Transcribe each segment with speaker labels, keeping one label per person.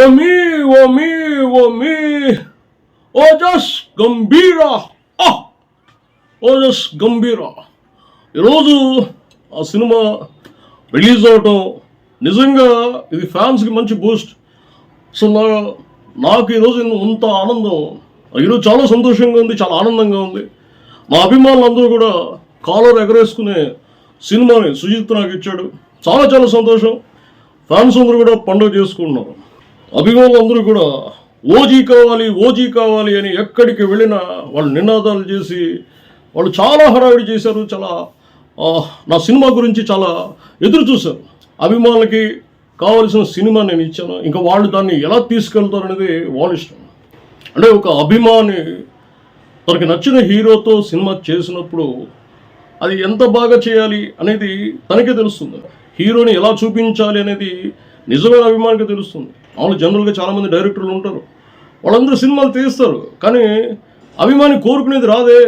Speaker 1: ఓమి ఓమి ఓమి ఓజస్ గంభీరా ఓజస్ గంభీరా. ఈరోజు ఆ cinema release అవటం నిజంగా ఇది ఫ్యాన్స్కి మంచి బూస్ట్. అసలు నాకు ఈరోజు ఇంత ఆనందం, ఈరోజు చాలా సంతోషంగా ఉంది, చాలా ఆనందంగా ఉంది. మా అభిమానులందరూ కూడా కాలర్ ఎగరేసుకునే సినిమాని సుజిత్ నాకు ఇచ్చాడు. చాలా చాలా సంతోషం. ఫ్యాన్స్ అందరూ కూడా పండుగ చేసుకుంటున్నారు. అభిమానులందరూ కూడా ఓజీ కావాలి ఓజీ కావాలి అని ఎక్కడికి వెళ్ళినా వాళ్ళు నినాదాలు చేసి వాళ్ళు చాలా హడావిడి చేశారు. చాలా నా సినిమా గురించి చాలా ఎదురు చూశారు. అభిమానులకి కావలసిన సినిమా నేను ఇచ్చాను, ఇంకా వాళ్ళు దాన్ని ఎలా తీసుకెళ్తారు అనేది వాళ్ళ ఇష్టం. అంటే ఒక అభిమాని తనకి నచ్చిన హీరోతో సినిమా చేసినప్పుడు అది ఎంత బాగా చేయాలి అనేది తనకే తెలుస్తుంది. హీరోని ఎలా చూపించాలి అనేది నిజమైన అభిమానికి తెలుస్తుంది. వాళ్ళు జనరల్గా చాలామంది డైరెక్టర్లు ఉంటారు, వాళ్ళందరూ సినిమాలు తీస్తారు, కానీ అభిమాని కోరుకునేది రాదే.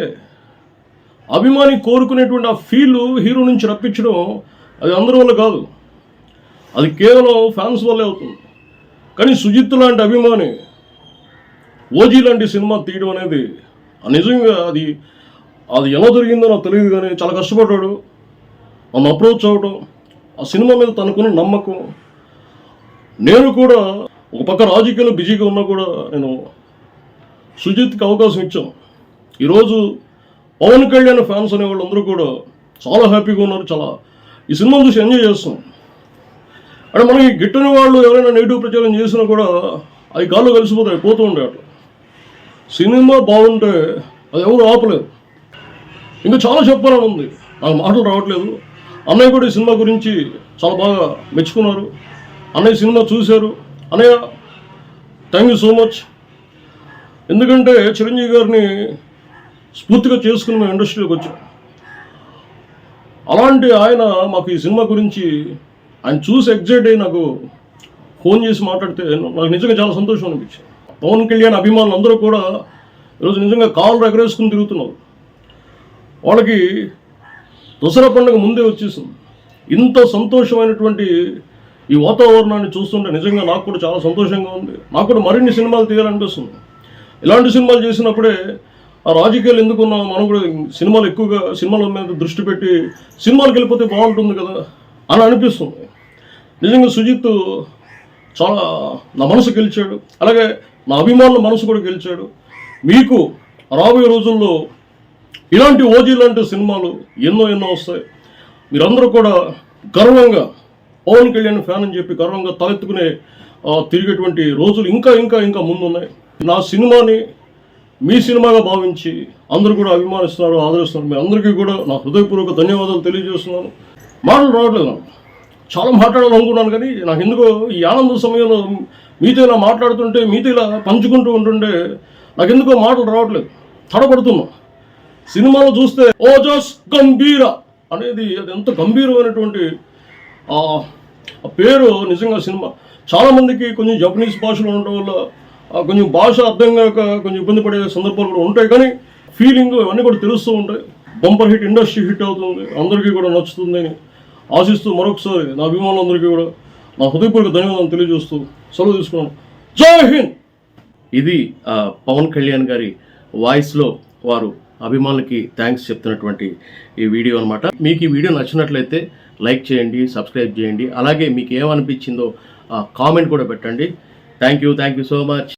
Speaker 1: అభిమాని కోరుకునేటువంటి ఆ ఫీల్ హీరో నుంచి రప్పించడం అది అందరి వల్ల కాదు, అది కేవలం ఫ్యాన్స్ వల్లే అవుతుంది. కానీ సుజిత్ లాంటి అభిమాని ఓజీ లాంటి సినిమా తీయడం అనేది నిజంగా అది ఎలా జరిగిందో నాకు తెలియదు, కానీ చాలా కష్టపడ్డాడు. నన్ను అప్రోచ్ అవ్వడం, ఆ సినిమా మీద తనకున్న నమ్మకం. నేను కూడా ఒక పక్క రాజకీయాల్లో బిజీగా ఉన్నా కూడా నేను సుజిత్కి అవకాశం ఇచ్చాను. ఈరోజు పవన్ కళ్యాణ్ ఫ్యాన్స్ అనే వాళ్ళందరూ కూడా చాలా హ్యాపీగా ఉన్నారు. చాలా ఈ సినిమాను చూసి ఎంజాయ్ చేస్తాం. అంటే మనకి గిట్టని వాళ్ళు ఎవరైనా నెగిటివ్ ప్రచారం చేసినా కూడా అవి గాల్లో కలిసిపోతాయి, పోతూ ఉండే అట్లా. సినిమా బాగుంటే అది ఎవరు ఆపలేదు. ఇంకా చాలా చెప్పాలని ఉంది, నాకు మాటలు రావట్లేదు. అన్నయ్య కూడా ఈ సినిమా గురించి చాలా బాగా మెచ్చుకున్నారు. అన్నయ్య సినిమా చూశారు. అన్నయ్య థ్యాంక్ యూ సో మచ్. ఎందుకంటే చిరంజీవి గారిని స్ఫూర్తిగా చేసుకుని మేము ఇండస్ట్రీలోకి వచ్చాం. అలాంటి ఆయన మాకు ఈ సినిమా గురించి ఆయన చూసి ఎగ్జైట్ అయ్యి నాకు ఫోన్ చేసి మాట్లాడితే నాకు నిజంగా చాలా సంతోషం అనిపించింది. పవన్ కళ్యాణ్ అభిమానులు అందరూ కూడా ఈరోజు నిజంగా కాళ్ళు ఎగరేసుకుని తిరుగుతున్నారు. వాళ్ళకి దసరా పండుగ ముందే వచ్చేసింది. ఇంత సంతోషమైనటువంటి ఈ వాతావరణాన్ని చూస్తుంటే నిజంగా నాకు కూడా చాలా సంతోషంగా ఉంది. నాకు కూడా మరిన్ని సినిమాలు తీయాలనిపిస్తుంది. ఇలాంటి సినిమాలు చేసినప్పుడే ఆ రాజకీయాలు ఎందుకున్నా మనం కూడా సినిమాలు ఎక్కువగా సినిమాల మీద దృష్టి పెట్టి సినిమాలకు వెళ్ళిపోతే బాగుంటుంది కదా అని అనిపిస్తుంది. నిజంగా సుజిత్ చాలా నా మనసు గెలిచాడు, అలాగే నా అభిమానుల మనసు కూడా గెలిచాడు. మీకు రాబోయే రోజుల్లో ఇలాంటి ఓజీ లాంటి సినిమాలు ఎన్నో వస్తాయి. మీరందరూ కూడా గర్వంగా పవన్ కళ్యాణ్ ఫ్యాన్ అని చెప్పి గర్వంగా తలెత్తుకునే తిరిగేటువంటి రోజులు ఇంకా ఇంకా ఇంకా ముందున్నాయి. నా సినిమాని మీ సినిమాగా భావించి అందరూ కూడా అభిమానిస్తున్నారు, ఆదరిస్తున్నారు. మీ అందరికీ కూడా నా హృదయపూర్వక ధన్యవాదాలు తెలియజేస్తున్నాను. మాటలు రావట్లేదు, నాకు చాలా మాట్లాడాలనుకున్నాను, కానీ నాకు ఎందుకో ఈ ఆనంద సమయంలో మీతో ఇలా మాట్లాడుతుంటే, మీతో ఇలా పంచుకుంటూ ఉంటుంటే నాకు ఎందుకో మాటలు రావట్లేదు, తడబడుతున్నా. సినిమాలో చూస్తే ఓజస్ గంభీరా అనేది అది ఎంత గంభీరమైనటువంటి ఆ పేరు. నిజంగా సినిమా చాలామందికి కొంచెం జపనీస్ భాషలో ఉండడం వల్ల కొంచెం భాష అర్థం కాక కొంచెం ఇబ్బంది పడే సందర్భాలు కూడా ఉంటాయి, కానీ ఫీలింగ్ అవన్నీ కూడా తెలుస్తూ ఉంటాయి. బంపర్ హిట్, ఇండస్ట్రీ హిట్ అవుతుంది, అందరికీ కూడా నచ్చుతుందని ఆశిస్తూ మరొకసారి నా అభిమానులందరికీ కూడా నా హృదయపూర్వక ధన్యవాదాలు తెలియజేస్తూ సెలవు తీసుకున్నాను. జై హింద్.
Speaker 2: ఇది పవన్ కళ్యాణ్ గారి వాయిస్లో వారు అభిమానులకి థ్యాంక్స్ చెప్తున్నటువంటి ఈ వీడియో అనమాట. మీకు ఈ వీడియో నచ్చినట్లయితే లైక్ చేయండి, సబ్స్క్రైబ్ చేయండి, అలాగే మీకు ఏమనిపించిందో కామెంట్ కూడా పెట్టండి. Thank you so much.